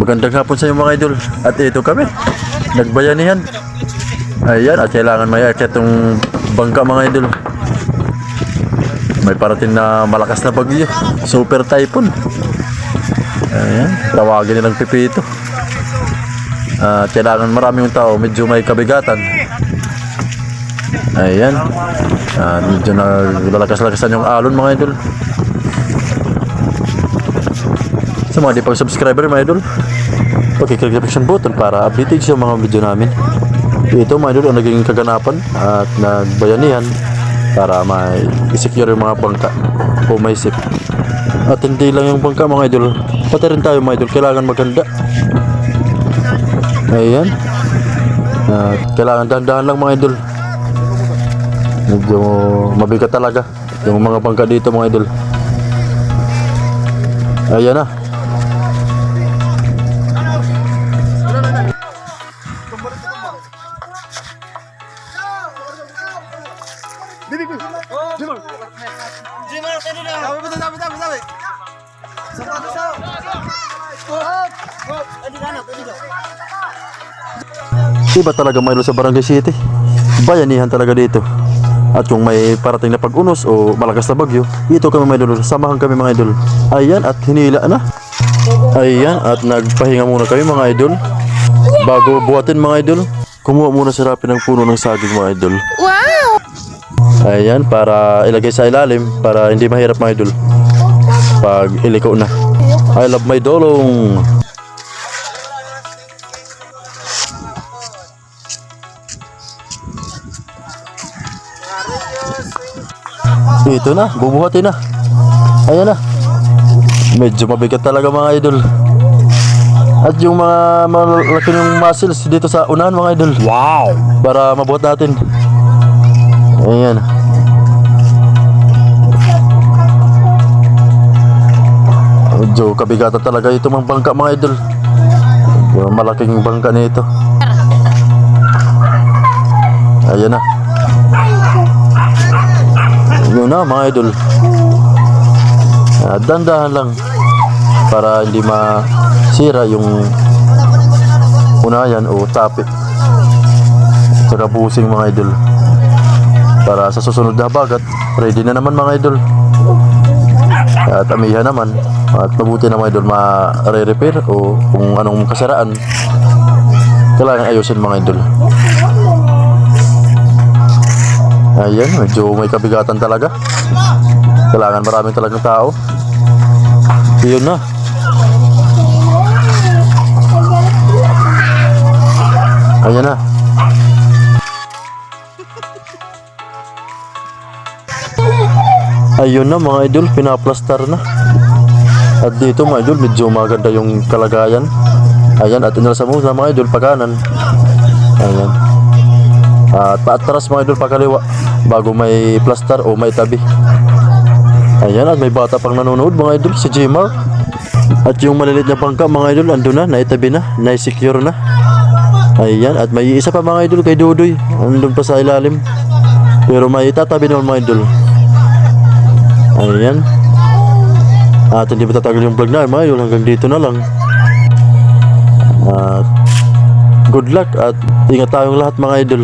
magandang hapon sa inyo mga idol. At ito kami, nagbayanihan. Ayan, at kailangan may akit itong bangka mga idol. May parating na malakas na bagyo, super typhoon. Ayan, tawagin nilang Pipito. At kailangan maraming tao, medyo may kabigatan. Ayan, medyo naglalakas-lakasan yung alon mga idol. Sa mga di pang subscriber mga idol, pag-click notification button para updated sa mga video namin. Ito mga idol ang naging kaganapan at nagbayanihan para may i-secure yung mga bangka o may sip. At hindi lang yung bangka mga idol, pati rin tayo mga idol, kailangan maganda. Ayan, at kailangan dahan-dahan lang mga idol. Medyo mabigat talaga yung mga bangka dito mga idol. Ayan na. Iba talaga mga idol sa Barangay City. Bayanihan talaga dito. At kung may parating na pag-unos o malakas na bagyo, ito kami mga idol, samahan kami mga idol. Ayan, at hinila na. Ayan, at nagpahinga muna kami mga idol. Bago buhatin mga idol, kumuha muna si Rapi ng puno ng saging mga idol. Wow! Ayan, para ilagay sa ilalim, para hindi mahirap mga idol pag iliko na. I love my dolong. Ito na, bubuhatin na. Ayan na. Medyo mabigat talaga mga idol. At yung mga malaki ng muscles dito sa unahan mga idol. Wow! Para mabuhat natin. Ayan. Medyo kabigatan talaga ito mga bangka mga idol. Yung malaking bangka nito. Ayan na. Yun na mga idol. Dandahan lang para hindi masira yung unayan o tapit saka busing mga idol, para sa susunod na bagat ready na naman mga idol. At amihan naman at mabuti na mga idol ma-re-repair o kung anong kasaraan kailangan ayusin mga idol. Ayan, medyo may kabigatan talaga. Kailangan maraming talagang tao. Yun na. Ayan na. Ayun na mga idol, pinaplastar na. At dito mga idol, medyo maganda yung kalagayan. Ayan, at inalasa mo na mga idol, pagkanan. Ayan. At paatras mga idol, pagkaliwa bago may plaster o may tabi. Ayan, at may bata pang nanonood mga idol, si Jmar. At yung malilit na bangka mga idol, ando na, naitabi na, naisecure na. Ayan, at may isa pa mga idol kay Dudoy, andun pa sa ilalim. Pero may itatabi naman mga idol. Ayan. At hindi matatagal yung vlog na mga idol, hanggang dito na lang. At good luck at ingat tayong lahat mga idol.